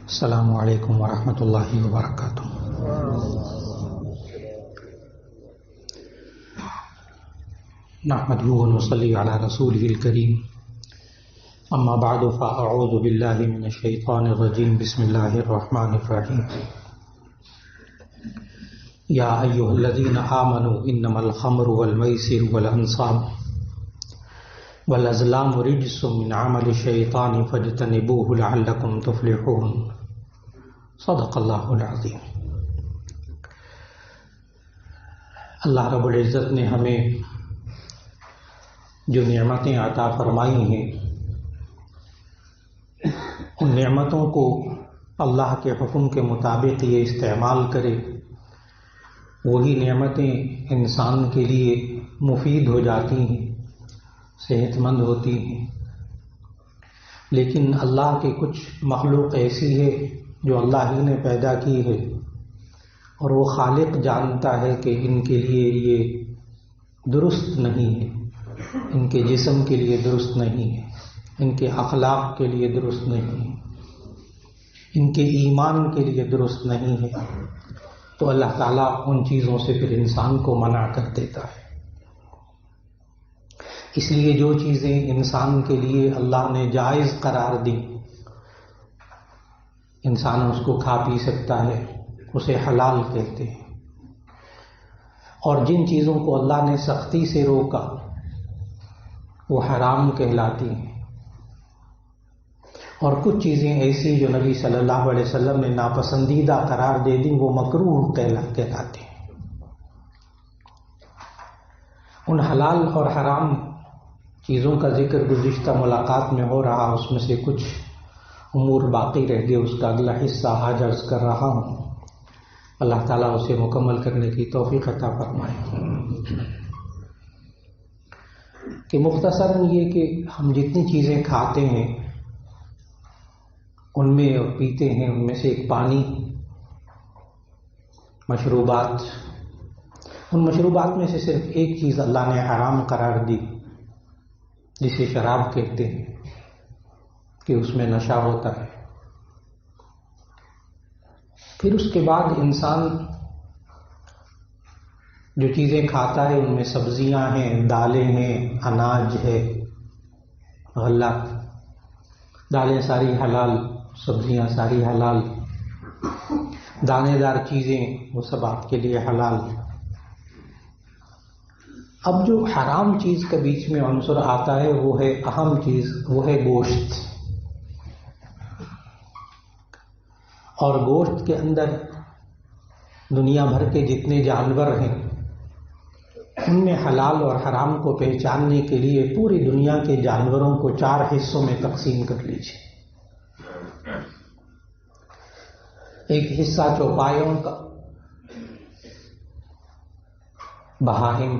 السلام علیکم ورحمۃ اللہ وبرکاتہ۔ نحمده ونصلي على رسوله الكريم، اما بعد فاعوذ باللہ من الشیطان الرجیم، بسم اللہ الرحمن الرحیم۔ یا ایھا الذین آمنوا انما الخمر والمیسر والانصاب والازلام رجس من عمل الشیطان فاجتنبوه لعلکم تفلحون۔ صدق اللہ العظیم۔ اللہ رب العزت نے ہمیں جو نعمتیں عطا فرمائی ہیں، ان نعمتوں کو اللہ کے حکم کے مطابق یہ استعمال کرے، وہی نعمتیں انسان کے لیے مفید ہو جاتی ہیں، صحت مند ہوتی ہیں۔ لیکن اللہ کے کچھ مخلوق ایسی ہے جو اللہ ہی نے پیدا کی ہے، اور وہ خالق جانتا ہے کہ ان کے لیے یہ درست نہیں ہے، ان کے جسم کے لیے درست نہیں ہے، ان کے اخلاق کے لیے درست نہیں ہے، ان کے ایمان کے لیے درست نہیں ہے، تو اللہ تعالیٰ ان چیزوں سے پھر انسان کو منع کر دیتا ہے۔ اس لیے جو چیزیں انسان کے لیے اللہ نے جائز قرار دی، انسان اس کو کھا پی سکتا ہے، اسے حلال کہتے ہیں، اور جن چیزوں کو اللہ نے سختی سے روکا وہ حرام کہلاتی ہیں، اور کچھ چیزیں ایسی جو نبی صلی اللہ علیہ وسلم نے ناپسندیدہ قرار دے دی وہ مکروہ کہلاتے ہیں۔ ان حلال اور حرام چیزوں کا ذکر گزشتہ ملاقات میں ہو رہا، اس میں سے کچھ امور باقی رہ گئے، اس کا اگلا حصہ آج عرض کر رہا ہوں۔ اللہ تعالیٰ اسے مکمل کرنے کی توفیق عطا فرمائے۔ کہ مختصراً یہ کہ ہم جتنی چیزیں کھاتے ہیں ان میں اور پیتے ہیں، ان میں سے ایک پانی، مشروبات، ان مشروبات میں سے صرف ایک چیز اللہ نے حرام قرار دی جسے شراب کہتے ہیں، کہ اس میں نشہ ہوتا ہے۔ پھر اس کے بعد انسان جو چیزیں کھاتا ہے ان میں سبزیاں ہیں، دالیں ہیں، اناج ہے، غلہ، دالیں ساری حلال، سبزیاں ساری حلال، دانے دار چیزیں وہ سب آپ کے لیے حلال۔ اب جو حرام چیز کا بیچ میں عنصر آتا ہے وہ ہے اہم چیز، وہ ہے گوشت۔ اور گوشت کے اندر دنیا بھر کے جتنے جانور ہیں ان میں حلال اور حرام کو پہچاننے کے لیے پوری دنیا کے جانوروں کو 4 حصوں میں تقسیم کر لیجیے۔ ایک حصہ چوپایوں کا، بہائم،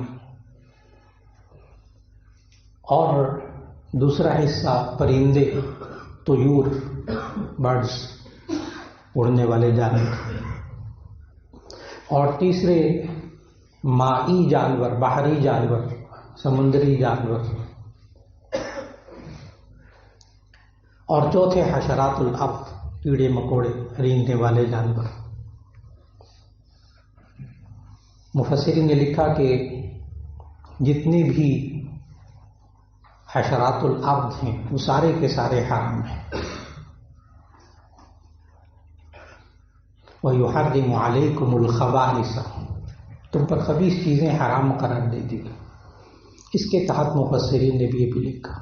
اور دوسرا حصہ پرندے، طیور، برڈز، اڑنے والے جانور، اور تیسرے مائی جانور، بحری جانور، سمندری جانور، اور چوتھے حشرات الارض، کیڑے مکوڑے، رینگنے والے جانور۔ مفسرین نے لکھا کہ جتنی بھی حشرات الارض ہیں وہ سارے کے سارے حرام ہیں۔ وَيُحَرِّمُ عَلَيْكُمُ الْخَبَائِثَ، تم پر خبیث چیزیں حرام قرار دے دی۔ اس کے تحت مفسرین نے بھی یہ بھی لکھا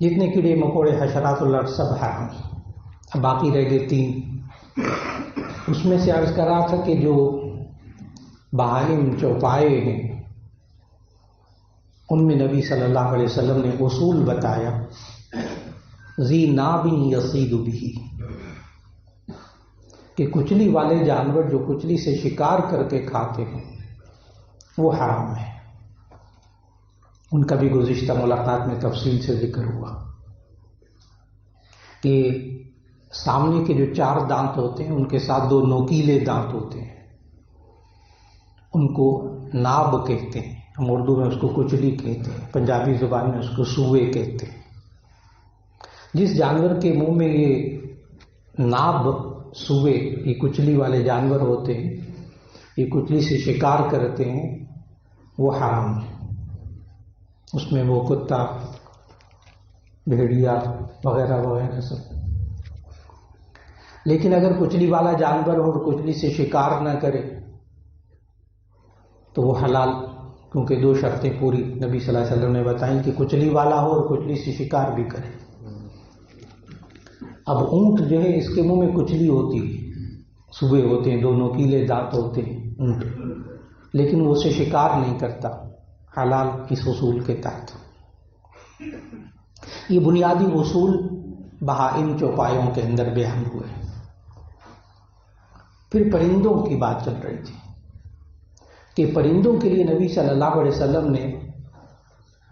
جتنے کیڑے مکوڑے حشرات الارض سب حرام۔ اب باقی رہ گئے 3۔ اس میں سے عرض کر رہا تھا کہ جو بہائم، چوپائے ہیں، ان میں نبی صلی اللہ علیہ وسلم نے اصول بتایا، ذی ناب یصید بہ، کہ کچلی والے جانور جو کچلی سے شکار کر کے کھاتے ہیں وہ حرام ہے۔ ان کا بھی گزشتہ ملاقات میں تفصیل سے ذکر ہوا کہ سامنے کے جو 4 دانت ہوتے ہیں ان کے ساتھ 2 نوکیلے دانت ہوتے ہیں، ان کو ناب کہتے ہیں، ہم اردو میں اس کو کچلی کہتے ہیں، پنجابی زبان میں اس کو سوئے کہتے ہیں۔ جس جانور کے منہ میں یہ ناب سوے، یہ کچلی والے جانور ہوتے ہیں، یہ کچلی سے شکار کرتے ہیں، وہ حرام ہے، اس میں وہ کتا، بھیڑیا وغیرہ وغیرہ سب۔ لیکن اگر کچلی والا جانور ہو اور کچلی سے شکار نہ کرے تو وہ حلال، کیونکہ دو شرطیں پوری نبی صلی اللہ علیہ وسلم نے بتائیں کہ کچلی والا ہو اور کچلی سے شکار بھی کرے۔ اب اونٹ جو ہے اس کے منہ میں کچلی ہوتی ہے، صوبے ہوتے ہیں، دو نوکیلے دانت ہوتے ہیں اونٹ، لیکن وہ اسے شکار نہیں کرتا، حلال اس اصول کے تحت۔ یہ بنیادی اصول بہائم چوپایوں کے اندر بیان ہوئے۔ پھر پرندوں کی بات چل رہی تھی کہ پرندوں کے لیے نبی صلی اللہ علیہ وسلم نے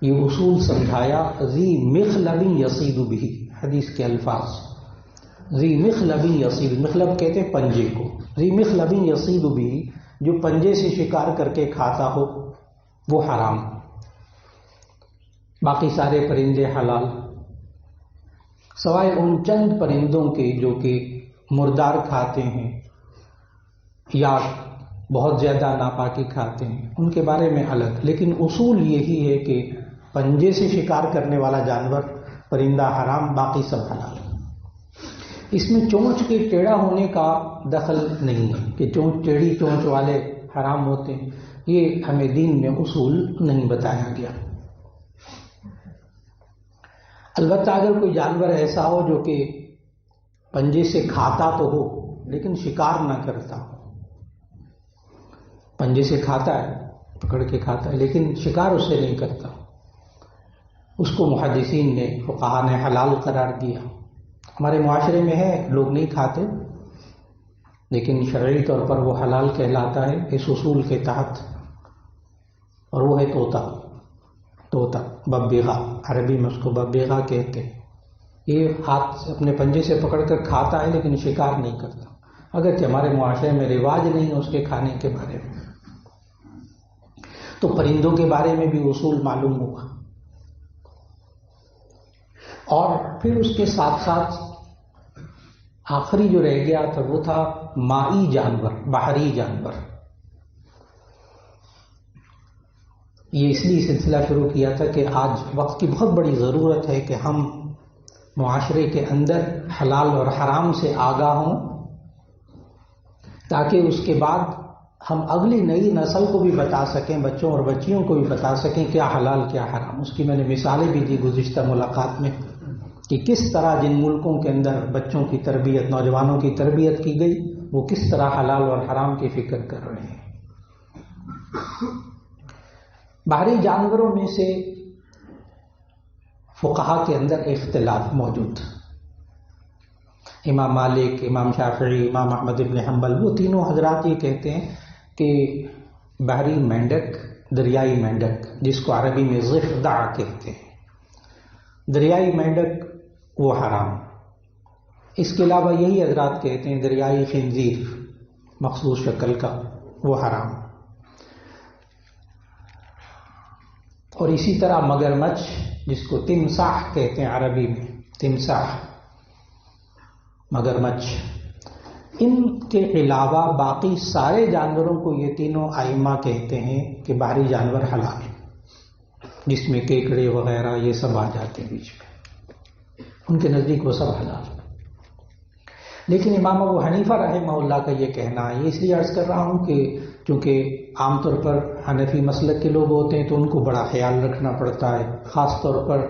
یہ اصول سمجھایا، ذی مخلب یصید بہ، حدیث کے الفاظ، ذی مخلب یصید، مخلب کہتے ہیں پنجے کو، ذی مخلب یصید بہ، جو پنجے سے شکار کر کے کھاتا ہو وہ حرام، باقی سارے پرندے حلال، سوائے ان چند پرندوں کے جو کہ مردار کھاتے ہیں یا بہت زیادہ ناپاکی کھاتے ہیں، ان کے بارے میں الگ، لیکن اصول یہی ہے کہ پنجے سے شکار کرنے والا جانور پرندہ حرام، باقی سب حلال۔ اس میں چونچ کے ٹیڑھا ہونے کا دخل نہیں ہے کہ چونچ ٹیڑھی چونچ والے حرام ہوتے ہیں، یہ ہمیں دین میں اصول نہیں بتایا گیا۔ البتہ اگر کوئی جانور ایسا ہو جو کہ پنجے سے کھاتا تو ہو لیکن شکار نہ کرتا ہو، پنجے سے کھاتا ہے، پکڑ کے کھاتا ہے لیکن شکار اس سے نہیں کرتا، اس کو محدثین نے، فقہاء نے حلال قرار دیا۔ ہمارے معاشرے میں ہے لوگ نہیں کھاتے لیکن شرعی طور پر وہ حلال کہلاتا ہے اس اصول کے تحت، اور وہ ہے طوطا، ببیغا، عربی میں اس کو ببیغا کہتے ہیں۔ یہ ہاتھ سے اپنے پنجے سے پکڑ کر کھاتا ہے لیکن شکار نہیں کرتا، اگرچہ ہمارے معاشرے میں رواج نہیں ہے اس کے کھانے کے بارے میں۔ تو پرندوں کے بارے میں بھی اصول معلوم ہوا، اور پھر اس کے ساتھ ساتھ آخری جو رہ گیا تھا وہ تھا مائی جانور، بحری جانور۔ یہ اس لیے سلسلہ شروع کیا تھا کہ آج وقت کی بہت بڑی ضرورت ہے کہ ہم معاشرے کے اندر حلال اور حرام سے آگاہ ہوں، تاکہ اس کے بعد ہم اگلی نئی نسل کو بھی بتا سکیں، بچوں اور بچیوں کو بھی بتا سکیں کیا حلال کیا حرام۔ اس کی میں نے مثالیں بھی دی گزشتہ ملاقات میں کہ کس طرح جن ملکوں کے اندر بچوں کی تربیت، نوجوانوں کی تربیت کی گئی، وہ کس طرح حلال اور حرام کی فکر کر رہے ہیں۔ باہری جانوروں میں سے فقہا کے اندر اختلاف موجود، امام مالک، امام شافعی، امام احمد بن حنبل، وہ تینوں حضرات یہ کہتے ہیں کہ بحری مینڈک، دریائی مینڈک، جس کو عربی میں ضفدع کہتے ہیں، دریائی مینڈک وہ حرام۔ اس کے علاوہ یہی حضرات کہتے ہیں دریائی خنزیر مخصوص شکل کا وہ حرام، اور اسی طرح مگرمچھ جس کو تمساح کہتے ہیں عربی میں، تمساح، مگرمچھ، ان کے علاوہ باقی سارے جانوروں کو یہ تینوں ائمہ کہتے ہیں کہ باہری جانور حلال ہیں، جس میں کیکڑے وغیرہ یہ سب آ جاتے ہیں بیچ میں، ان کے نزدیک وہ سب حلال ہیں۔ لیکن امام ابو حنیفہ رحمہ اللہ کا یہ کہنا ہے، یہ اس لیے عرض کر رہا ہوں کہ چونکہ عام طور پر حنفی مسلک کے لوگ ہوتے ہیں تو ان کو بڑا خیال رکھنا پڑتا ہے، خاص طور پر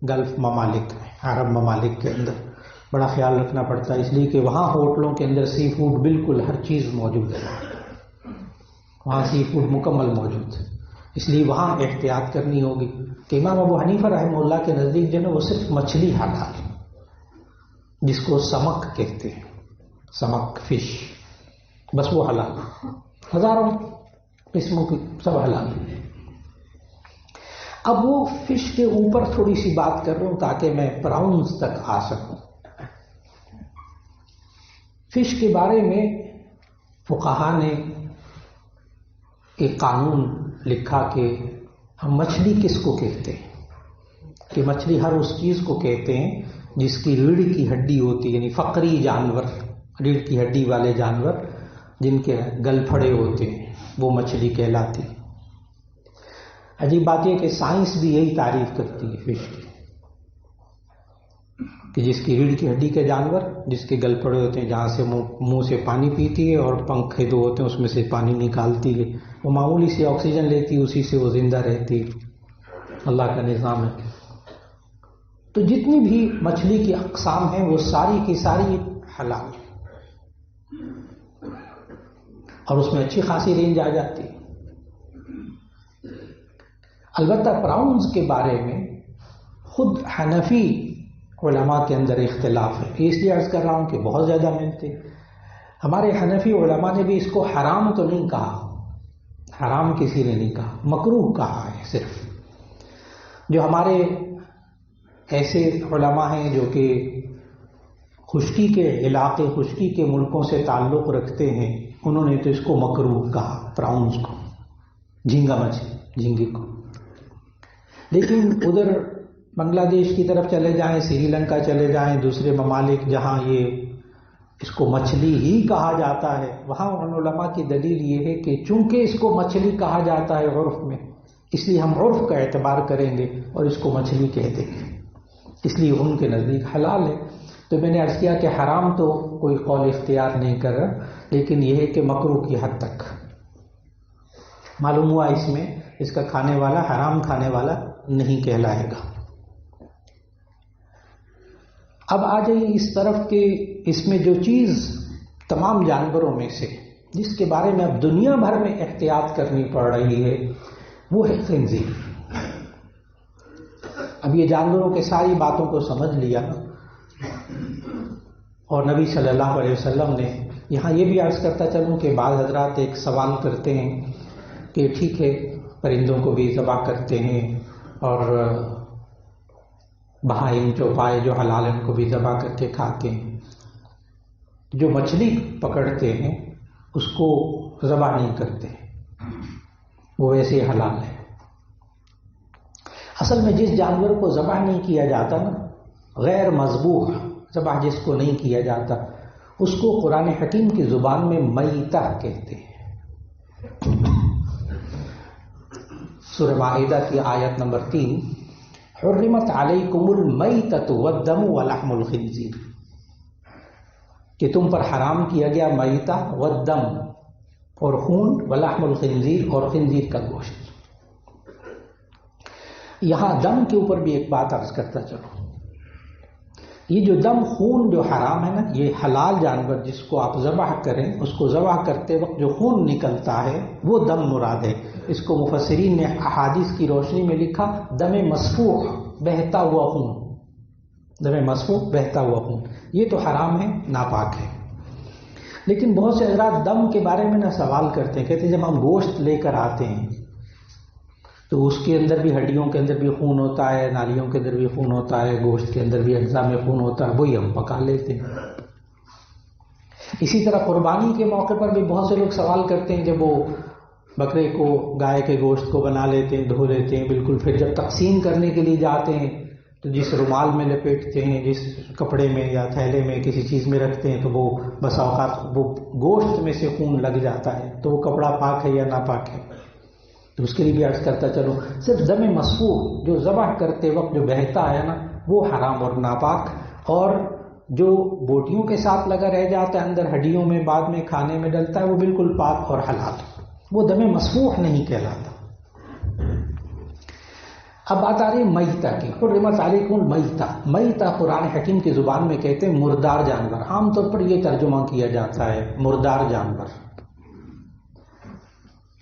گلف ممالک میں، عرب ممالک کے اندر بڑا خیال رکھنا پڑتا ہے، اس لیے کہ وہاں ہوٹلوں کے اندر سی فوڈ بالکل ہر چیز موجود ہے، وہاں سی فوڈ مکمل موجود ہے، اس لیے وہاں احتیاط کرنی ہوگی۔ کہ امام ابو حنیفہ رحمہ اللہ کے نزدیک جو ہے وہ صرف مچھلی حلال، جس کو سمک کہتے ہیں، سمک، فش، بس وہ حلال، ہزاروں قسموں کی سب حلال۔ اب وہ فش کے اوپر تھوڑی سی بات کر رہا ہوں تاکہ میں پراؤنز تک آ سکوں۔ فش کے بارے میں فقہا نے ایک قانون لکھا کہ ہم مچھلی کس کو کہتے ہیں، کہ مچھلی ہر اس چیز کو کہتے ہیں جس کی ریڑھ کی ہڈی ہوتی ہے، یعنی فقری جانور، ریڑھ کی ہڈی والے جانور جن کے گل پھڑے ہوتے ہیں، وہ مچھلی کہلاتی ہے۔ عجیب بات یہ کہ سائنس بھی یہی تعریف کرتی ہے فش کی، کہ جس کی ریڑھ کی ہڈی کے جانور، جس کے گل پھڑے ہوتے ہیں، جہاں سے منہ سے پانی پیتی ہے اور پنکھ دو ہوتے ہیں اس میں سے پانی نکالتی ہے، وہ معمولی سی آکسیجن لیتی ہے، اسی سے وہ زندہ رہتی ہے۔ اللہ کا نظام ہے۔ تو جتنی بھی مچھلی کی اقسام ہیں وہ ساری کی ساری حلال، اور اس میں اچھی خاصی رینج آ جاتی ہے۔ البتہ پراؤنز کے بارے میں خود حنفی علماء کے اندر اختلاف ہے، اس لیے عرض کر رہا ہوں کہ بہت زیادہ محنت ہے۔ ہمارے حنفی علماء نے بھی اس کو حرام تو نہیں کہا، حرام کسی نے نہیں کہا، مکروہ کہا ہے صرف۔ جو ہمارے ایسے علماء ہیں جو کہ خشکی کے علاقے، خشکی کے ملکوں سے تعلق رکھتے ہیں، انہوں نے تو اس کو مکروہ کہا، پراؤنز کو، جھینگا مچھلی، جھینگے کو۔ لیکن ادھر بنگلہ دیش کی طرف چلے جائیں، سری لنکا چلے جائیں، دوسرے ممالک جہاں یہ اس کو مچھلی ہی کہا جاتا ہے، وہاں ان علماء کی دلیل یہ ہے کہ چونکہ اس کو مچھلی کہا جاتا ہے عرف میں، اس لیے ہم عرف کا اعتبار کریں گے اور اس کو مچھلی کہہ دیں گے، اس لیے ان کے نزدیک حلال ہے۔ تو میں نے عرض کیا کہ حرام تو کوئی قول اختیار نہیں کر رہا، لیکن یہ ہے کہ مکروہ کی حد تک معلوم ہوا، اس میں اس کا کھانے والا حرام کھانے والا نہیں کہلائے گا۔ اب آ جائیے اس طرف کہ اس میں جو چیز تمام جانوروں میں سے جس کے بارے میں اب دنیا بھر میں احتیاط کرنی پڑ رہی ہے وہ ہے خنزیر۔ اب یہ جانوروں کے ساری باتوں کو سمجھ لیا، اور نبی صلی اللہ علیہ وسلم نے یہاں یہ بھی عرض کرتا چلوں کہ بعض حضرات ایک سوال کرتے ہیں کہ ٹھیک ہے پرندوں کو بھی ذبح کرتے ہیں اور بہائم چوپائے جو حلال ہیں ان کو بھی ذبح کر کے کھاتے ہیں، جو مچھلی پکڑتے ہیں اس کو ذبح نہیں کرتے، وہ ویسے حلال ہے۔ اصل میں جس جانور کو ذبح نہیں کیا جاتا نا، غیر مذبوح، ذبح جس کو نہیں کیا جاتا، اس کو قرآن حکیم کی زبان میں میتہ کہتے ہیں۔ سورہ مائدہ کی آیت نمبر 3، حرمت علیکم المیتۃ والدم ولحم الخنزیر، کہ تم پر حرام کیا گیا میتہ والدم، اور خون، ولحم الخنزیر، اور خنزیر کا گوشت۔ یہاں دم کے اوپر بھی ایک بات عرض کرتا چلو، یہ جو دم خون جو حرام ہے نا، یہ حلال جانور جس کو آپ ذبح کریں، اس کو ذبح کرتے وقت جو خون نکلتا ہے وہ دم مراد ہے۔ اس کو مفسرین نے احادیث کی روشنی میں لکھا دم مسفوح، بہتا ہوا خون، دم مسفوح، بہتا ہوا خون، یہ تو حرام ہے، ناپاک ہے۔ لیکن بہت سے حضرات دم کے بارے میں سوال کرتے ہیں، کہتے ہیں جب ہم گوشت لے کر آتے ہیں تو اس کے اندر بھی، ہڈیوں کے اندر بھی خون ہوتا ہے، نالیوں کے اندر بھی خون ہوتا ہے، گوشت کے اندر بھی اجزاء میں خون ہوتا ہے، وہی ہم پکا لیتے ہیں۔ اسی طرح قربانی کے موقع پر بھی بہت سے لوگ سوال کرتے ہیں، جب وہ بکرے کو، گائے کے گوشت کو بنا لیتے ہیں، دھو لیتے ہیں بالکل، پھر جب تقسیم کرنے کے لیے جاتے ہیں تو جس رومال میں لپیٹتے ہیں، جس کپڑے میں یا تھیلے میں کسی چیز میں رکھتے ہیں، تو وہ بس اوقات وہ گوشت میں سے خون لگ جاتا ہے، تو وہ کپڑا پاک ہے یا ناپاک ہے؟ تو اس کے لیے بھی عرض کرتا چلو، صرف دم مسفوح جو ذبح کرتے وقت جو بہتا ہے نا، وہ حرام اور ناپاک، اور جو بوٹیوں کے ساتھ لگا رہ جاتا ہے اندر ہڈیوں میں، بعد میں کھانے میں ڈلتا ہے، وہ بالکل پاک اور حلال، وہ دم مسفوح نہیں کہلاتا۔ اب بات آ رہی ہے میتہ کی، حرمت علیکم المیتہ۔ میتہ قرآن حکیم کی زبان میں کہتے ہیں مردار جانور، عام طور پر یہ ترجمہ کیا جاتا ہے مردار جانور،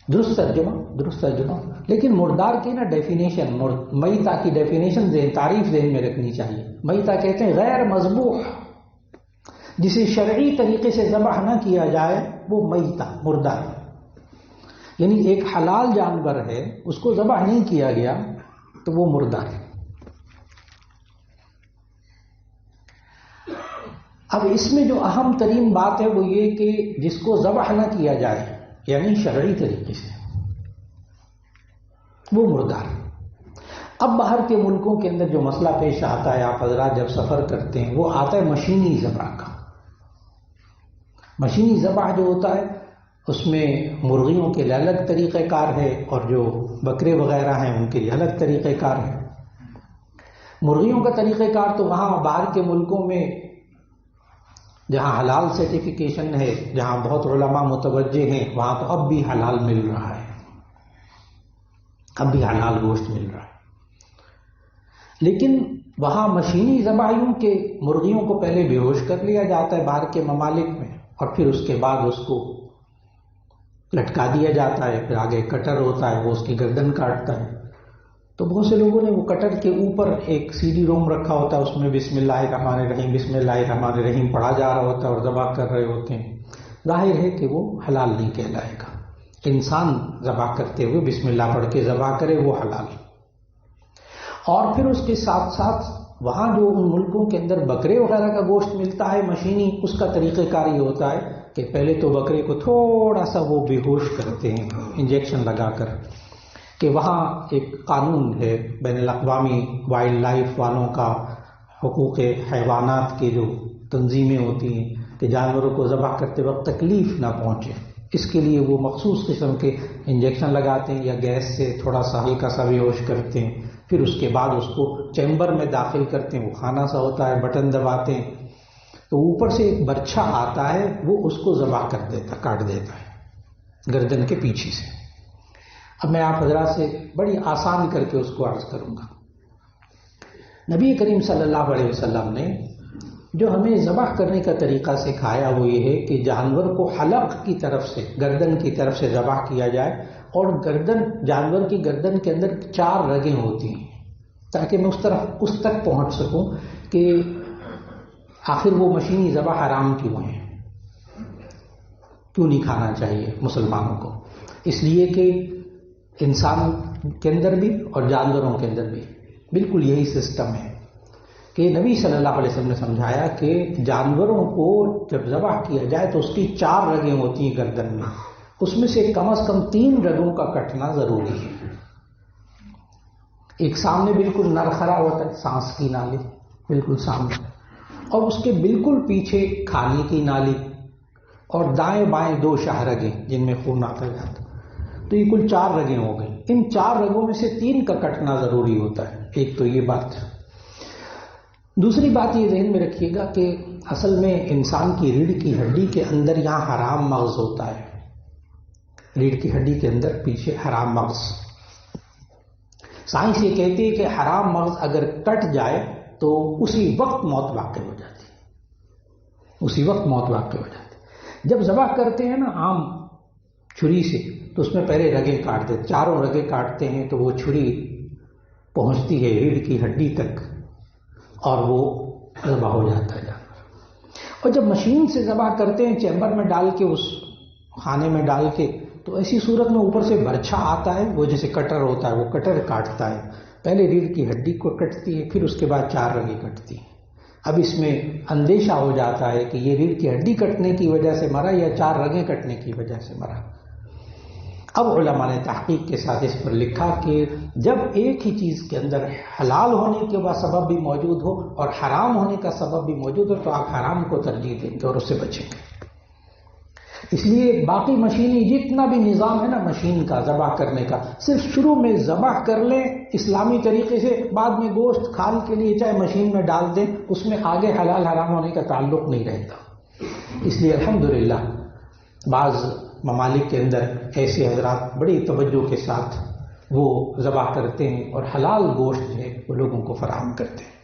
درست ترجمہ، لیکن مردار کی نا ڈیفینیشن، میتہ کی ڈیفینیشن تعریف ذہن میں رکھنی چاہیے۔ میتہ کہتے ہیں غیر مذبوح، جسے شرعی طریقے سے ذبح نہ کیا جائے، وہ میتہ، مردار، یعنی ایک حلال جانور ہے، اس کو ذبح نہیں کیا گیا تو وہ مردار ہے۔ اب اس میں جو اہم ترین بات ہے وہ یہ کہ جس کو ذبح نہ کیا جائے، یعنی شرعی طریقے سے، وہ مردار۔ اب باہر کے ملکوں کے اندر جو مسئلہ پیش آتا ہے، آپ حضرات جب سفر کرتے ہیں، وہ آتا ہے مشینی ذبح کا۔ مشینی ذبح جو ہوتا ہے اس میں مرغیوں کے لیے الگ طریقہ کار ہے، اور جو بکرے وغیرہ ہیں ان کے لیے الگ طریقہ کار ہے۔ مرغیوں کا طریقہ کار تو وہاں باہر کے ملکوں میں جہاں حلال سرٹیفیکیشن ہے، جہاں بہت علماء متوجہ ہیں، وہاں تو اب بھی حلال مل رہا ہے، اب بھی حلال گوشت مل رہا ہے۔ لیکن وہاں مشینی ذبائحوں کے مرغیوں کو پہلے بے ہوش کر لیا جاتا ہے باہر کے ممالک میں، اور پھر اس کے بعد اس کو لٹکا دیا جاتا ہے، پھر آگے کٹر ہوتا ہے، وہ اس کی گردن کاٹتا ہے۔ تو بہت سے لوگوں نے وہ کٹر کے اوپر ایک سی ڈی روم رکھا ہوتا ہے، اس میں بسم اللہ الرحمن الرحیم بسم اللہ الرحمن الرحیم پڑھا جا رہا ہوتا ہے اور ذبح کر رہے ہوتے ہیں۔ ظاہر ہے کہ وہ حلال نہیں کہلائے گا۔ انسان ذبح کرتے ہوئے بسم اللہ پڑھ کے ذبح کرے وہ حلال۔ اور پھر اس کے ساتھ ساتھ وہاں جو ان ملکوں کے اندر بکرے وغیرہ کا گوشت ملتا ہے مشینی، اس کا طریقہ کار یہ ہوتا ہے کہ پہلے تو بکرے کو تھوڑا سا وہ بے ہوش کرتے ہیں انجیکشن لگا کر، کہ وہاں ایک قانون ہے بین الاقوامی وائلڈ لائف والوں کا، حقوق حیوانات کے جو تنظیمیں ہوتی ہیں کہ جانوروں کو ذبح کرتے وقت تکلیف نہ پہنچے، اس کے لیے وہ مخصوص قسم کے انجیکشن لگاتے ہیں یا گیس سے تھوڑا سا ہلکا سا بے ہوش کرتے ہیں، پھر اس کے بعد اس کو چیمبر میں داخل کرتے ہیں، وہ خانہ سا ہوتا ہے، بٹن دباتے ہیں تو اوپر سے ایک برچھا آتا ہے، وہ اس کو ذبح کر دیتا، کاٹ دیتا ہے گردن کے پیچھے سے۔ اب میں آپ حضرات سے بڑی آسان کر کے اس کو عرض کروں گا۔ نبی کریم صلی اللہ علیہ وسلم نے جو ہمیں ذبح کرنے کا طریقہ سکھایا وہ یہ ہے کہ جانور کو حلق کی طرف سے، گردن کی طرف سے ذبح کیا جائے، اور جانور کی گردن کے اندر 4 رگیں ہوتی ہیں، تاکہ میں اس تک پہنچ سکوں کہ آخر وہ مشینی ذبح حرام کیوں ہے، کیوں نہیں کھانا چاہیے مسلمانوں کو۔ اس لیے کہ انسان کے اندر بھی اور جانوروں کے اندر بھی بالکل یہی سسٹم ہے کہ نبی صلی اللہ علیہ وسلم نے سمجھایا کہ جانوروں کو جب ذبح کیا جائے تو اس کی 4 رگیں ہوتی ہیں گردن میں، اس میں سے کم از کم 3 رگوں کا کٹنا ضروری ہے۔ ایک سامنے بالکل نرخرا ہوتا ہے، سانس کی نالی بالکل سامنے، اور اس کے بالکل پیچھے کھانے کی نالی، اور دائیں بائیں 2 شاہ رگیں جن میں خون آتا جاتا، تو یہ کل 4 رگیں ہو گئیں۔ ان 4 رگوں میں سے 3 کا کٹنا ضروری ہوتا ہے۔ ایک تو یہ بات۔ دوسری بات یہ ذہن میں رکھیے گا کہ اصل میں انسان کی ریڑھ کی ہڈی کے اندر یہاں حرام مغز ہوتا ہے، ریڑھ کی ہڈی کے اندر پیچھے حرام مغز۔ سائنس یہ کہتی ہے کہ حرام مغز اگر کٹ جائے تو اسی وقت موت واقع ہو جاتی ہے، اسی وقت موت واقع ہو جاتی ہے۔ جب ذبح کرتے ہیں نا عام چھری سے تو اس میں پہلے رگیں کاٹ دیتے، 4 رگیں کاٹتے ہیں تو وہ چھری پہنچتی ہے ریڑھ کی ہڈی تک اور وہ ذبح ہو جاتا ہے جانور۔ اور جب مشین سے ذبح کرتے ہیں چیمبر میں ڈال کے، اس خانے میں ڈال کے، تو ایسی صورت میں اوپر سے برچھا آتا ہے، وہ جیسے کٹر ہوتا ہے، وہ کٹر کاٹتا ہے، پہلے ریڑھ کی ہڈی کو کٹتی ہے، پھر اس کے بعد 4 رگیں کٹتی ہیں۔ اب اس میں اندیشہ ہو جاتا ہے کہ یہ ریڑھ کی ہڈی کٹنے کی وجہ سے مرا یا 4 رگیں کٹنے کی وجہ سے مرا۔ اب علماء نے تحقیق کے ساتھ اس پر لکھا کہ جب ایک ہی چیز کے اندر حلال ہونے کے بعد سبب بھی موجود ہو اور حرام ہونے کا سبب بھی موجود ہو تو آپ حرام کو ترجیح دیں گے اور اس سے بچیں گے۔ اس لیے باقی مشینی جتنا بھی نظام ہے نا مشین کا ذبح کرنے کا، صرف شروع میں ذبح کر لیں اسلامی طریقے سے، بعد میں گوشت کھال کے لیے چاہے مشین میں ڈال دیں، اس میں آگے حلال حرام ہونے کا تعلق نہیں رہتا۔ اس لیے الحمدللہ بعض ممالک کے اندر ایسے حضرات بڑی توجہ کے ساتھ وہ ذبح کرتے ہیں اور حلال گوشت جو ہے وہ لوگوں کو فراہم کرتے ہیں۔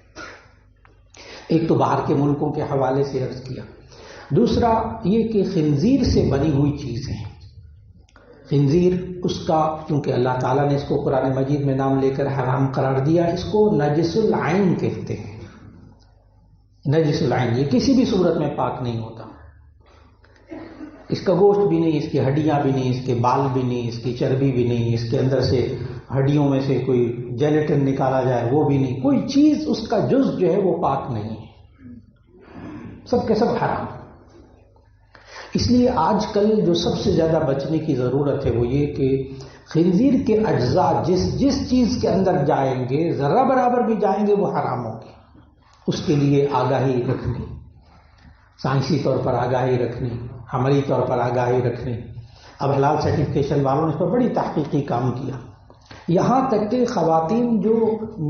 ایک تو باہر کے ملکوں کے حوالے سے عرض کیا، دوسرا یہ کہ خنزیر سے بنی ہوئی چیزیں، خنزیر اس کا کیونکہ اللہ تعالیٰ نے اس کو قرآن مجید میں نام لے کر حرام قرار دیا، اس کو نجس العین کہتے ہیں۔ نجس العین، یہ کسی بھی صورت میں پاک نہیں ہوتا، اس کا گوشت بھی نہیں، اس کی ہڈیاں بھی نہیں، اس کے بال بھی نہیں، اس کی چربی بھی نہیں، اس کے اندر سے ہڈیوں میں سے کوئی جیلیٹن نکالا جائے وہ بھی نہیں، کوئی چیز اس کا جز جو ہے وہ پاک نہیں ہے، سب کے سب حرام۔ اس لیے آج کل جو سب سے زیادہ بچنے کی ضرورت ہے وہ یہ کہ خنزیر کے اجزاء جس چیز کے اندر جائیں گے، ذرہ برابر بھی جائیں گے، وہ حرام ہوگی. اس کے لیے آگاہی رکھنی، سائنسی طور پر آگاہی رکھنی، عملی طور پر آگاہی رکھنی. اب حلال سرٹیفکیشن والوں نے اس پر بڑی تحقیقی کام کیا. یہاں تک کہ خواتین جو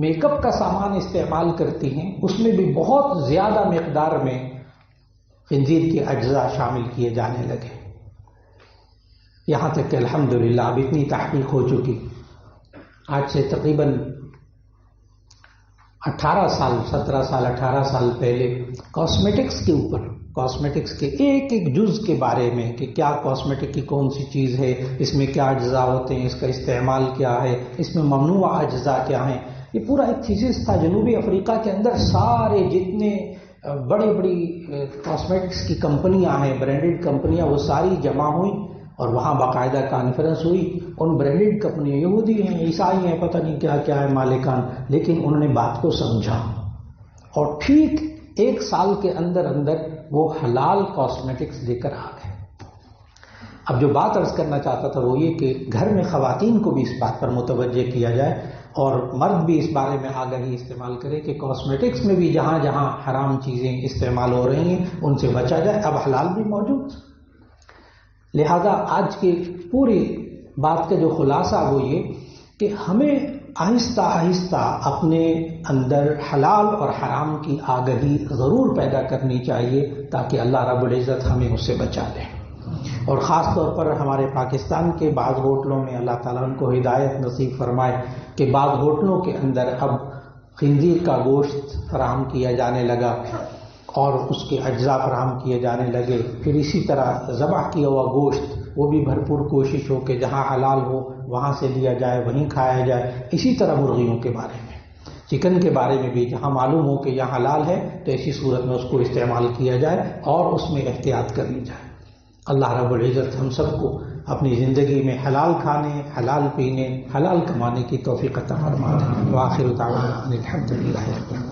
میک اپ کا سامان استعمال کرتی ہیں اس میں بھی بہت زیادہ مقدار میں خنزیر کے اجزاء شامل کیے جانے لگے. یہاں تک کہ الحمدللہ اب اتنی تحقیق ہو چکی، آج سے تقریباً 17 سال 18 سال پہلے کاسمیٹکس کے اوپر، کاسمیٹکس کے ایک جز کے بارے میں کہ کیا کاسمیٹک کی کون سی چیز ہے، اس میں کیا اجزاء ہوتے ہیں، اس کا استعمال کیا ہے، اس میں ممنوع اجزاء کیا ہیں، یہ پورا ایک تھیسس تھا. جنوبی افریقہ کے اندر سارے جتنے بڑی کاسمیٹکس کی کمپنیاں ہیں، برانڈڈ کمپنیاں، وہ ساری جمع ہوئیں اور وہاں باقاعدہ کانفرنس ہوئی. ان برانڈڈ کمپنیاں یہودی ہیں، عیسائی ہیں، پتہ نہیں کیا کیا ہے مالکان، لیکن انہوں نے بات کو سمجھا اور ٹھیک 1 سال کے اندر وہ حلال کاسمیٹکس لے کر آ گئے. اب جو بات عرض کرنا چاہتا تھا وہ یہ کہ گھر میں خواتین کو بھی اس بات پر متوجہ کیا جائے اور مرد بھی اس بارے میں آگاہی استعمال کرے کہ کاسمیٹکس میں بھی جہاں جہاں حرام چیزیں استعمال ہو رہی ہیں ان سے بچا جائے. اب حلال بھی موجود. لہذا آج کے پوری بات کا جو خلاصہ وہ یہ کہ ہمیں آہستہ آہستہ اپنے اندر حلال اور حرام کی آگاہی ضرور پیدا کرنی چاہیے تاکہ اللہ رب العزت ہمیں اس سے بچا لے. اور خاص طور پر ہمارے پاکستان کے بعض ہوٹلوں میں اللہ تعالیٰ ان کو ہدایت نصیب فرمائے کہ بعض ہوٹلوں کے اندر اب خنزیر کا گوشت فراہم کیا جانے لگا اور اس کے اجزاء فراہم کیے جانے لگے. پھر اسی طرح ذبح کیا ہوا گوشت وہ بھی بھرپور کوشش ہو کہ جہاں حلال ہو وہاں سے لیا جائے، وہیں کھایا جائے. اسی طرح مرغیوں کے بارے میں، چکن کے بارے میں بھی جہاں معلوم ہو کہ یہاں حلال ہے تو ایسی صورت میں اس کو استعمال کیا جائے اور اس میں احتیاط کرنی جائے. اللہ رب العزت ہم سب کو اپنی زندگی میں حلال کھانے، حلال پینے، حلال کمانے کی توفیق عطا فرمائے. وآخر دعوانا الحمدللہ.